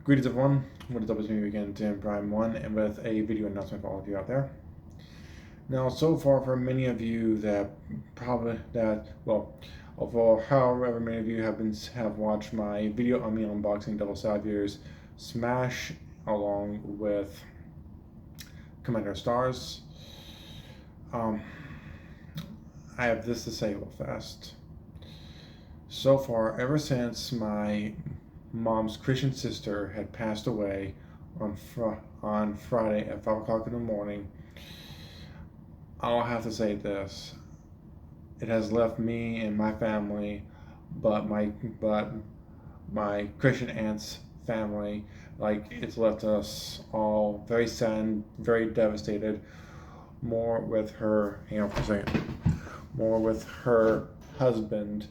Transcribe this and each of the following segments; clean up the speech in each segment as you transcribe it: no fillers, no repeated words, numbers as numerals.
Greetings everyone, what is up, it's me again, Tim Prime 1, and with a video announcement for all of you out there. Now, so far for many of you for however many of you have watched my video on me unboxing Double Saviors Smash along with Commander Stars, um, I have this to say real fast. So far, ever since my mom's Christian sister had passed away on Friday at 5 o'clock in the morning, I'll have to say this. It has left me and my family, but my Christian aunt's family, like it's left us all very sad, very devastated. More with her, hang on for a second, more with her husband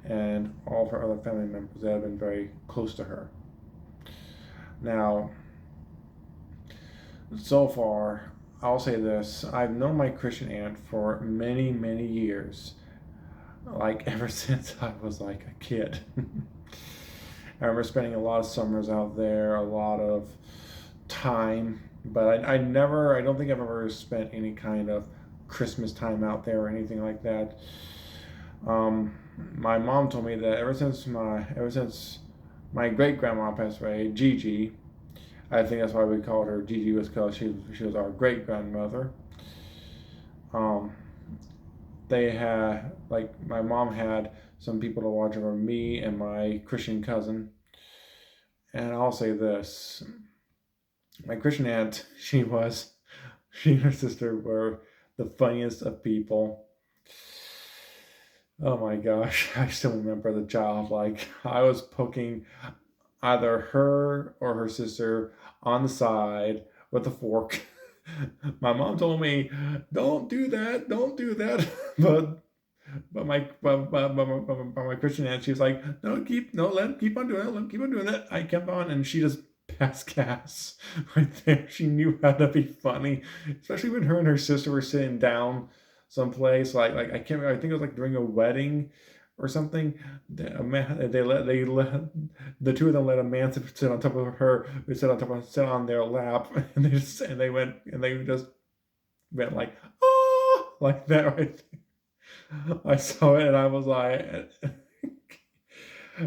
and all of her other family members that have been very close to her. Now, so far, I'll say this: I've known my Christian aunt for many, many years, like ever since I was like a kid. I remember spending a lot of summers out there, a lot of time, but I don't think I've ever spent any kind of Christmas time out there or anything like that. My mom told me that ever since my great grandma passed away, Gigi, I think that's why we called her Gigi, was because she was our great grandmother. Um, they had, like, my mom had some people to watch over me and my Christian cousin. And I'll say this: my Christian aunt, she and her sister were the funniest of people. Oh my gosh, I still remember the child. Like, I was poking either her or her sister on the side with a fork. My mom told me, "Don't do that, don't do that," but my Christian aunt, she was like, let him keep on doing it, let him keep on doing it. I kept on, and she just passed gas right there. She knew how to be funny, especially when her and her sister were sitting down someplace. Like I can't remember, I think it was like during a wedding or something. They let the two of them let a man sit on top of her. They sit on their lap, and they just went like, oh, like that right there. I saw it and I was like,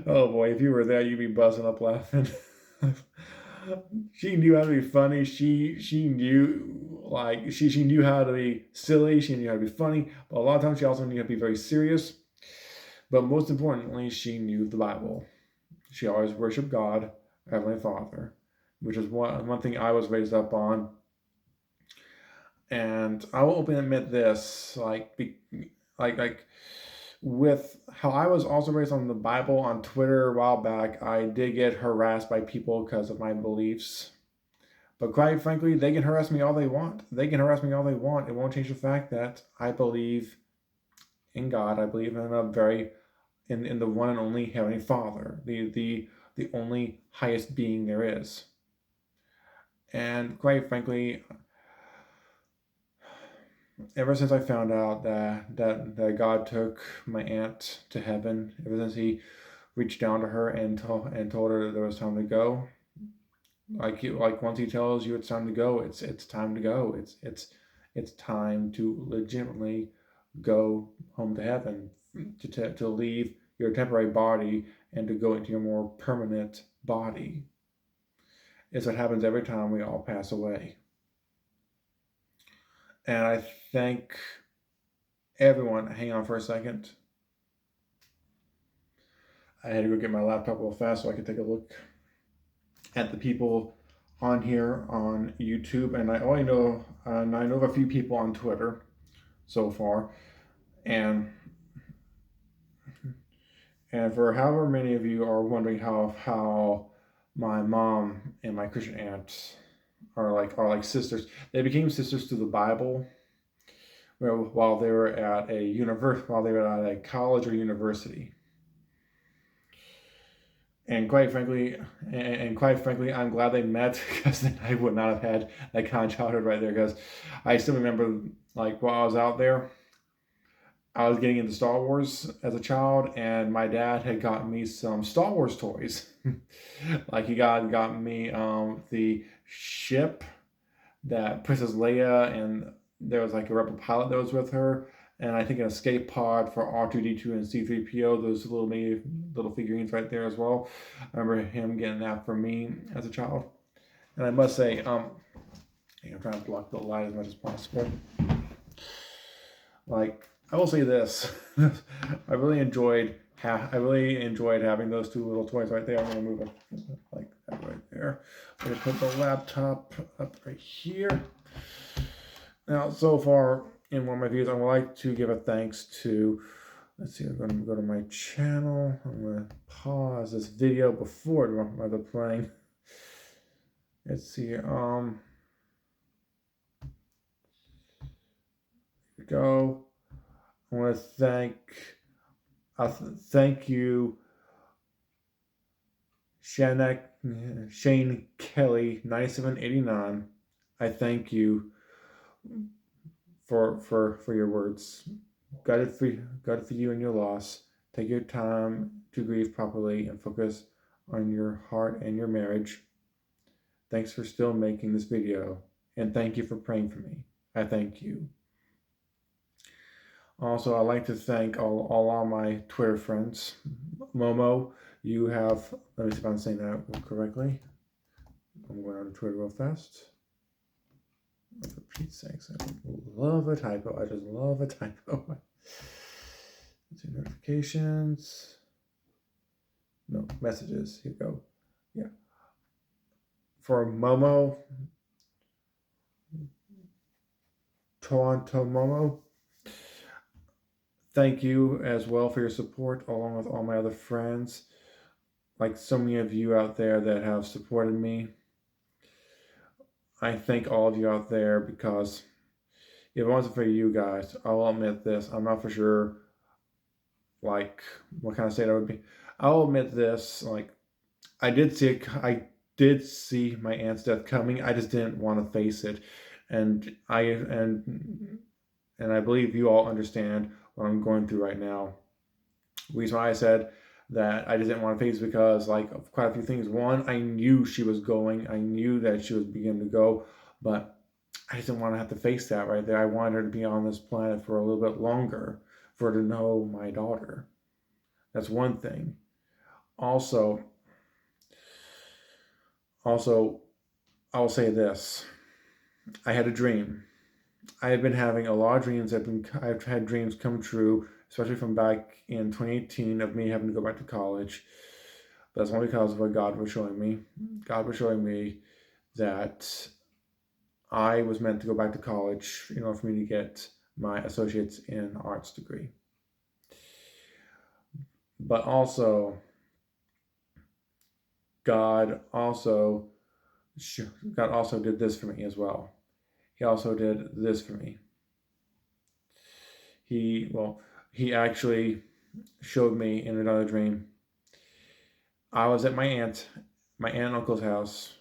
oh boy, if you were there, you'd be buzzing up laughing. She knew how to be funny. She knew, like, she knew how to be silly. She knew how to be funny, but a lot of times she also knew how to be very serious. But most importantly, she knew the Bible. She always worshiped God, Heavenly Father, which is one thing I was raised up on. And I will openly admit this, like with how I was also raised on the Bible on Twitter a while back, I did get harassed by people because of my beliefs. But quite frankly, they can harass me all they want. They can harass me all they want. It won't change the fact that I believe in God. I believe in the one and only Heavenly Father, the only highest being there is. And quite frankly, ever since I found out that God took my aunt to heaven, ever since He reached down to her and told her that there was time to go, like once He tells you it's time to go, it's time to go. It's time to legitimately go home to heaven, to leave your temporary body and to go into your more permanent body. It's what happens every time we all pass away. And I thank everyone. Hang on for a second. I had to go get my laptop real fast so I could take a look at the people on here on YouTube, and I know of a few people on Twitter so far, and for however many of you are wondering how my mom and my Christian aunt are like sisters. They became sisters through the Bible while they were at a college or university. And quite frankly, I'm glad they met, because then I would not have had that kind of childhood right there. Because I still remember, like, while I was out there, I was getting into Star Wars as a child, and my dad had got me some Star Wars toys. Like he got me the ship that Princess Leia, and there was like a rebel pilot that was with her, and I think an escape pod for R2D2 and C3PO. Those little figurines right there as well. I remember him getting that for me as a child, and I must say, I'm trying to block the light as much as possible. Like I will say this, I really enjoyed having those two little toys right there. I'm gonna move it like that right there. I'm gonna put the laptop up right here. Now, so far in one of my videos, I would like to give a thanks to. Let's see. I'm gonna go to my channel. I'm gonna pause this video before rather playing. Let's see. Here we go. I want to thank you, Shane Kelly 9789. I thank you for your words. Gutted for you and your loss. Take your time to grieve properly and focus on your heart and your marriage. Thanks for still making this video, and thank you for praying for me. I thank you. Also, I'd like to thank all my Twitter friends. Momo, you have, let me see if I'm saying that correctly. I'm going on Twitter real fast. For Pete's sakes, I love a typo. I just love a typo. Let's see, notifications. No, messages. Here we go. Yeah. For Momo, Toronto Momo, thank you as well for your support, along with all my other friends. Like so many of you out there that have supported me. I thank all of you out there, because if it wasn't for you guys, I'll admit this, I'm not for sure like what kind of state I would be. I'll admit this, like I did see my aunt's death coming. I just didn't want to face it. And I believe you all understand what I'm going through right now. The reason why I said that I just didn't want to face it, because like quite a few things. One, I knew she was going. I knew that she was beginning to go, but I just didn't want to have to face that right there. I wanted her to be on this planet for a little bit longer, for her to know my daughter. That's one thing. Also, I'll say this. I had a dream. I have been having a lot of dreams. I've had dreams come true, especially from back in 2018, of me having to go back to college. But that's only because of what God was showing me. God was showing me that I was meant to go back to college in order for me to get my associate's in arts degree. But also, God also did this for me as well. He also did this for me. He actually showed me in another dream. I was at my aunt and uncle's house,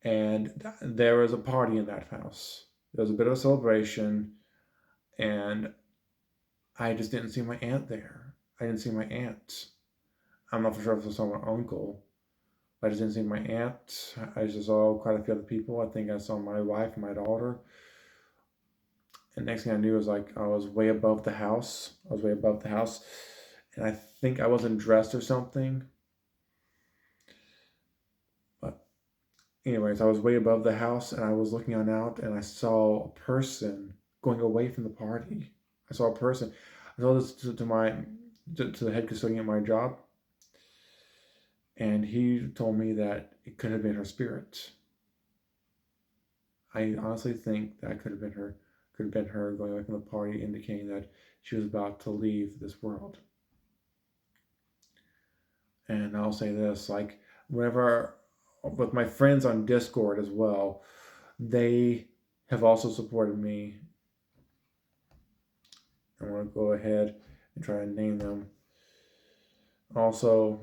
and there was a party in that house. There was a bit of a celebration, and I just didn't see my aunt there. I didn't see my aunt. I'm not for sure if I saw my uncle. I just didn't see my aunt. I just saw quite a few other people. I think I saw my wife and my daughter. And next thing I knew was like I was way above the house. And I think I wasn't dressed or something. But anyways, I was way above the house, and I was looking on out, and I saw a person going away from the party. I saw a person. I told this to the head custodian at my job, and he told me that it could have been her spirit. I honestly think that could have been her going away from the party, indicating that she was about to leave this world. And I'll say this, like whenever with my friends on Discord as well, they have also supported me. I want to go ahead and try and name them. Also,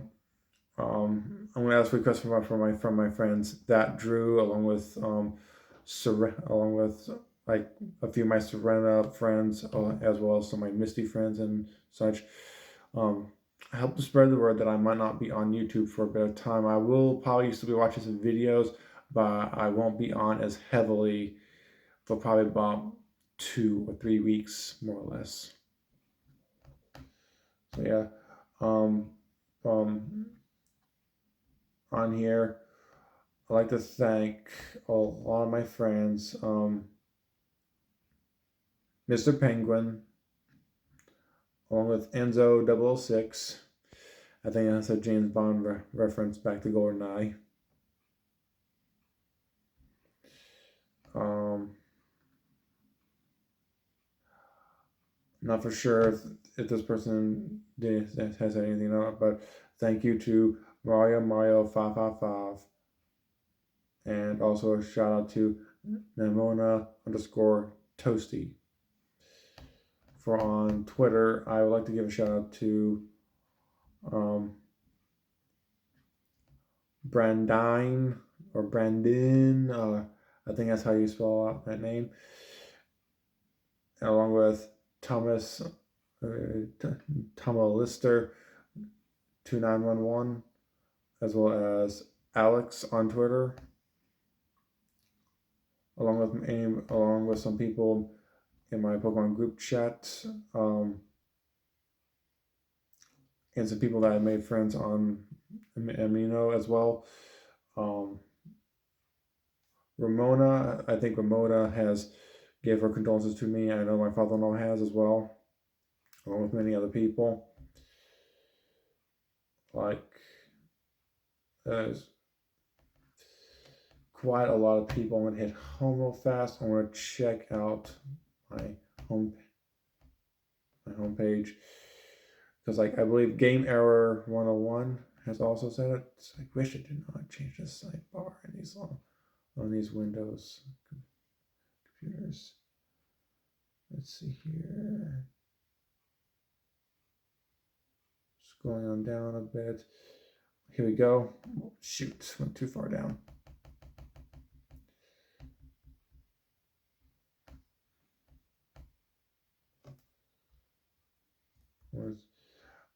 I'm going to ask requests from my friends, that Drew, along with like a few of my Serena friends, as well as some of my Misty friends and such. Um, I help to spread the word that I might not be on YouTube for a bit of time. I will probably still be watching some videos, but I won't be on as heavily for probably about 2 or 3 weeks, more or less. So yeah, um, um, on here, I'd like to thank a lot of my friends, Mr. Penguin, along with Enzo 006. I think that's a James Bond reference back to GoldenEye. Um, Not for sure if this person has anything on it, but thank you to Mario 555, and also a shout out to Namona underscore Toasty. For on Twitter, I would like to give a shout out to um, Brandine or Brandon. I think that's how you spell out that name. Along with Thomas Lister 2911, as well as Alex on Twitter, along with some people in my Pokemon group chat, and some people that I made friends on Amino as well. Ramona, I think Ramona has gave her condolences to me. I know my father-in-law has as well, along with many other people. Like, there's quite a lot of people. I'm gonna hit home real fast. I'm gonna check out my home homepage, because like I believe Game Error 101 has also said it. I wish it did not change the sidebar in these on these Windows computers. Let's see here. Scrolling on down a bit. Here we go. Oh, shoot, went too far down.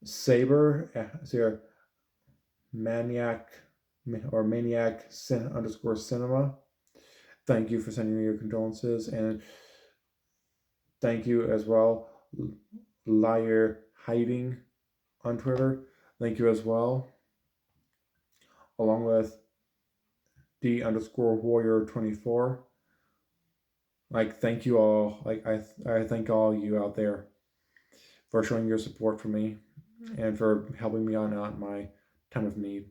Saber, here, Maniac or Maniac underscore Cinema. Thank you for sending me your condolences, and thank you as well, Liar Hiding on Twitter. Thank you as well, along with D underscore Warrior 24. Like, thank you all. Like, I thank all you out there for showing your support for me and for helping me on out in my time of need.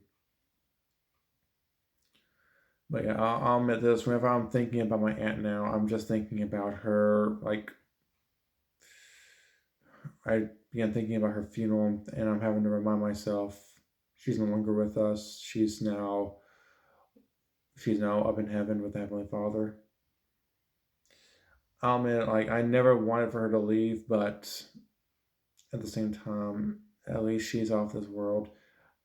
But yeah, I'll admit this. Whenever I'm thinking about my aunt now, I'm just thinking about her. Like, I began thinking about her funeral, and I'm having to remind myself she's no longer with us. She's now up in heaven with the Heavenly Father. I'll admit, like, I never wanted for her to leave, but at the same time, at least she's off this world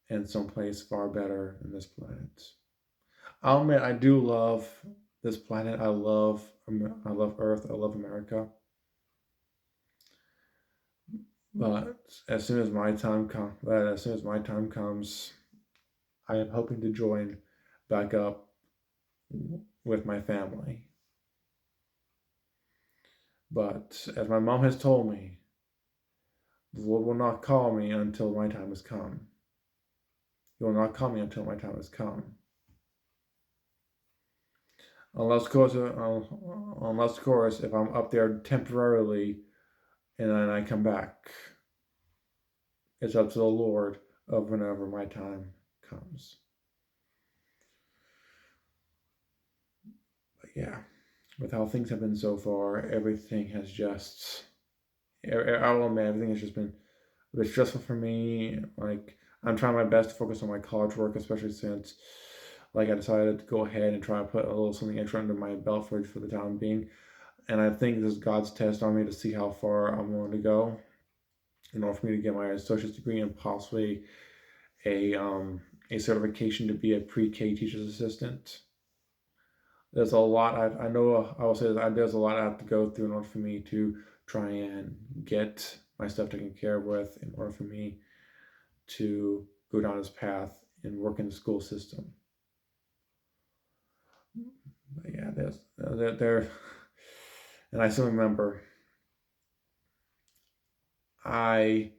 and someplace far better than this planet. I'll admit, I do love this planet. I love Earth. I love America. But as soon as my time comes, I am hoping to join back up with my family. But as my mom has told me, the Lord will not call me until my time has come. He will not call me until my time has come. Unless, of course, if I'm up there temporarily and then I come back, it's up to the Lord of whenever my time comes. But yeah, with how things have been so far, everything has just, I will admit, everything has just been a bit stressful for me. Like, I'm trying my best to focus on my college work, especially since, like, I decided to go ahead and try to put a little something extra under my belt for the time being. And I think this is God's test on me to see how far I'm willing to go in order for me to get my associate's degree and possibly a certification to be a pre-K teacher's assistant. there's a lot. I know I will say that there's a lot I have to go through in order for me to try and get my stuff taken care of with, in order for me to go down this path and work in the school system. But yeah, there, and I still remember I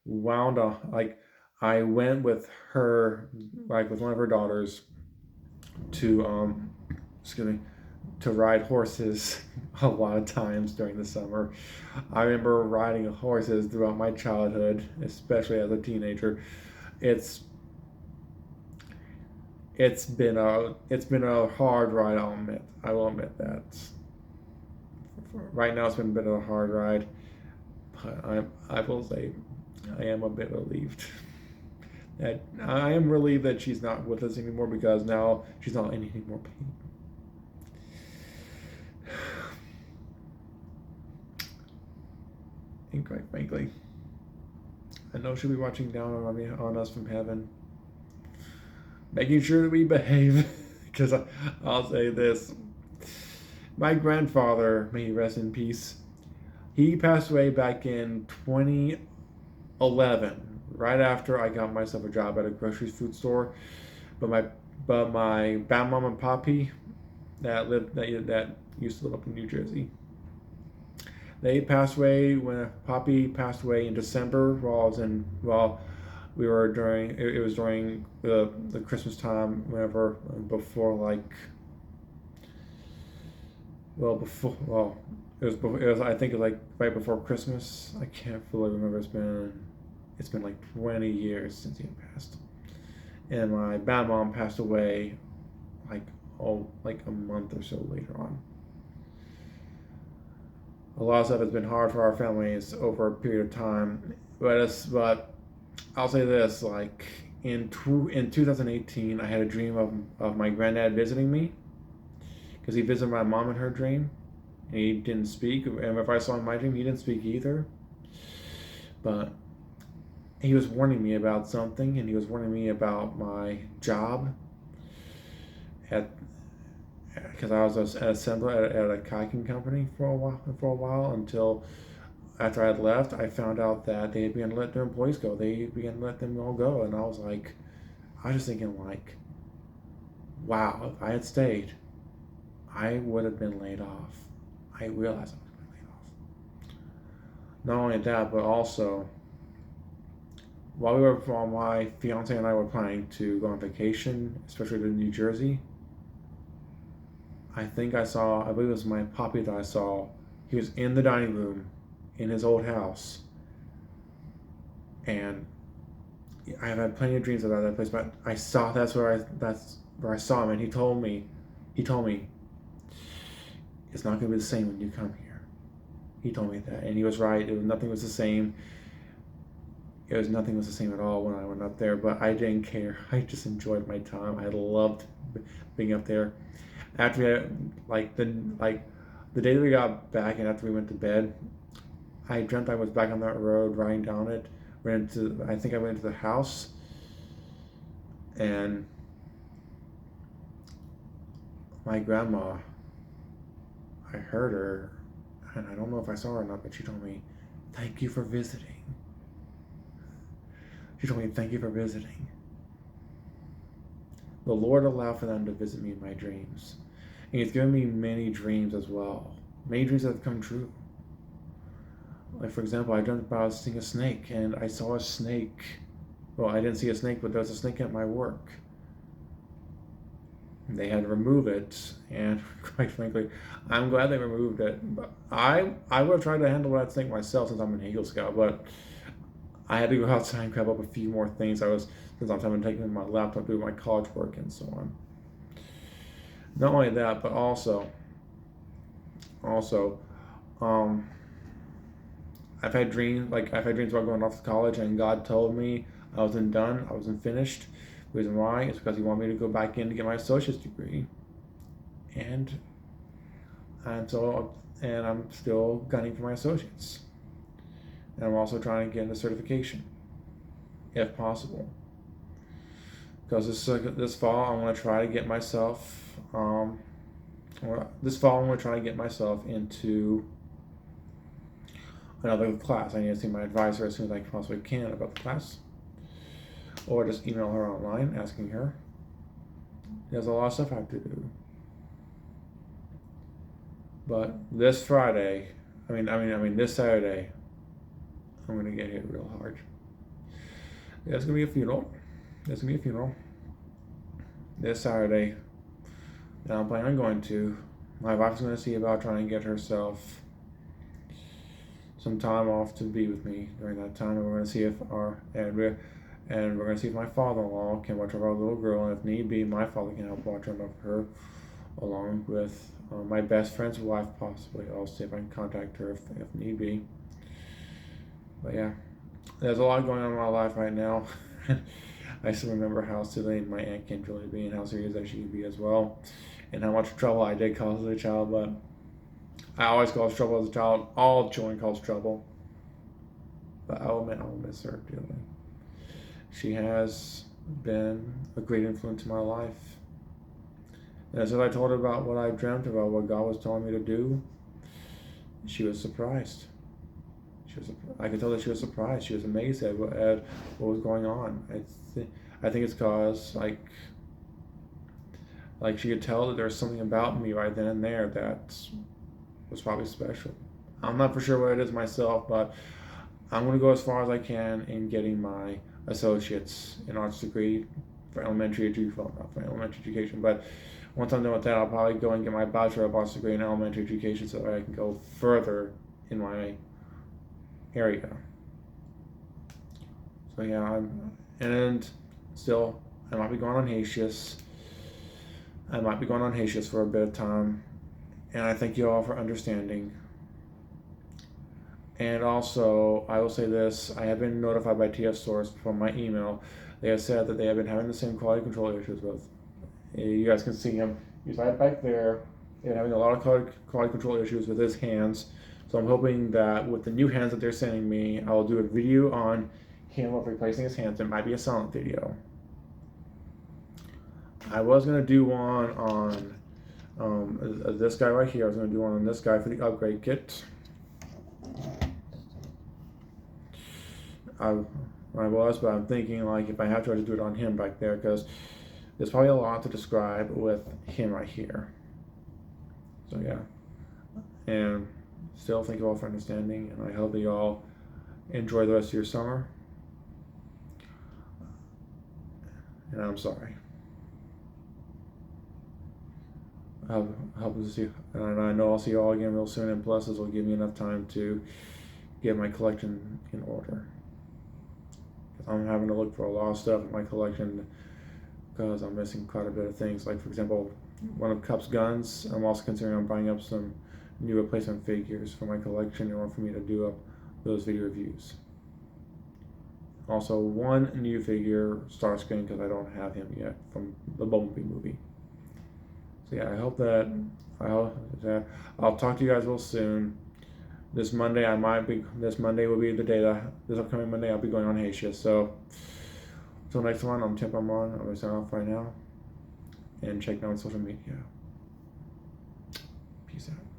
wound up like I went with her, like with one of her daughters, to excuse me, to ride horses a lot of times during the summer. I remember riding horses throughout my childhood, especially as a teenager. It's it's been a hard ride. I'll admit. I will admit that. Right now, it's been a bit of a hard ride, but I will say I am a bit relieved. That I am relieved that she's not with us anymore, because now she's not in any more pain. And quite frankly, I know she'll be watching down on us from heaven, making sure that we behave. Because I'll say this: my grandfather, may he rest in peace, he passed away back in 2011, right after I got myself a job at a grocery food store. But my mom and papi that used to live up in New Jersey, they passed away when Poppy passed away in December, while we were during it was during the Christmas time, whenever before like well before well it was I think it was like right before Christmas. I can't fully remember. It's been like 20 years since he had passed, and my bad mom passed away like like a month or so later on. A lot of stuff has been hard for our families over a period of time, but I'll say this: like in 2018, I had a dream of my granddad visiting me, because he visited my mom in her dream, and he didn't speak. And if I saw in my dream, he didn't speak either. But he was warning me about something, and he was warning me about my job at because I was an assembler at a kayaking company for a while, until after I had left, I found out that they began to let their employees go. They began to let them all go, and I was just thinking like, wow, if I had stayed, I would have been laid off. I realized I would have been laid off. Not only that, but also while my fiance and I were planning to go on vacation, especially to New Jersey, I believe it was my poppy that I saw. He was in the dining room in his old house, and I have had plenty of dreams about that place. But that's where I saw him, and he told me it's not going to be the same when you come here. He told me that, and he was right. Nothing was the same. Nothing was the same at all when I went up there. But I didn't care. I just enjoyed my time. I loved being up there. After we had, the day that we got back, and after we went to bed, I dreamt I was back on that road riding down it. I think I went into the house, and my grandma, I heard her, and I don't know if I saw her or not, but she told me, "Thank you for visiting." She told me, "Thank you for visiting." The Lord allowed for them to visit me in my dreams. And He's given me many dreams as well. Many dreams that have come true. Like, for example, I dreamt about seeing a snake, and I saw a snake. Well, I didn't see a snake, but there was a snake at my work. They had to remove it, and quite frankly, I'm glad they removed it. But I would have tried to handle that snake myself, since I'm an Eagle Scout, but I had to go outside and grab up a few more things. Since I'm having to take my laptop to do my college work and so on. Not only that, but also, um, I've had dreams about going off to college, and God told me I wasn't done, I wasn't finished. The reason why is because He wanted me to go back in to get my associate's degree, and I'm still gunning for my associates, and I'm also trying to get into certification, if possible. Because this fall, I want to try to get myself this fall I'm going to try to get myself into another class. I need to see my advisor as soon as I possibly can about the class, or just email her online asking her. There's a lot of stuff I have to do. But this Friday, this Saturday, I'm gonna get hit real hard. There's gonna be a funeral. This Saturday that I'm planning on going to. My wife's gonna see about trying to get herself some time off to be with me during that time, and we're gonna see if we're gonna see if my father-in-law can watch over our little girl, and if need be, my father can help watch over her, along with my best friend's wife, possibly. I'll see if I can contact her if need be. But yeah, there's a lot going on in my life right now. I still remember how silly my aunt can truly be, and how serious that she can be as well, and how much trouble I did cause as a child. But I always caused trouble as a child. All children cause trouble. But I'll admit, I will miss her dearly. She has been a great influence in my life. And as I told her about what I dreamt about, what God was telling me to do, she was surprised. I could tell that she was surprised. She was amazed at what was going on. I think it's because like she could tell that there was something about me right then and there that was probably special. I'm not for sure what it is myself, but I'm going to go as far as I can in getting my associate's in arts degree for elementary education. Well, not for elementary education, but once I'm done with that, I'll probably go and get my Bachelor of Arts degree in elementary education so that I can go further in my area. So yeah, and still, I might be going on hatious. For a bit of time, and I thank you all for understanding. And also, I will say this: I have been notified by TS Source from my email. They have said that they have been having the same quality control issues with. You guys can see him. He's right back there. They're having a lot of quality control issues with his hands. So I'm hoping that with the new hands that they're sending me, I will do a video on him of replacing his hands. It might be a silent video. I was going to do one on this guy right here. I was going to do one on this guy for the upgrade kit. I was, but I'm thinking like if I have to, I just do it on him back there, because there's probably a lot to describe with him right here. So yeah, and still thank you all for understanding, and I hope that you all enjoy the rest of your summer. And I'm sorry. I hope to see, and I know I'll see you all again real soon. And plus, this will give me enough time to get my collection in order. I'm having to look for a lot of stuff in my collection because I'm missing quite a bit of things. Like, for example, one of Cup's guns. I'm also considering on buying up some new replacement figures for my collection in order for me to do up those video reviews. Also, one new figure, Starscream, because I don't have him yet from the Bumblebee movie. So yeah, I hope that I'll talk to you guys real soon. This Monday will be the day that this upcoming Monday I'll be going on hatious. So until next one, I'm Tim Amon. I'm gonna sign off right now, and check me out on social media. Peace out.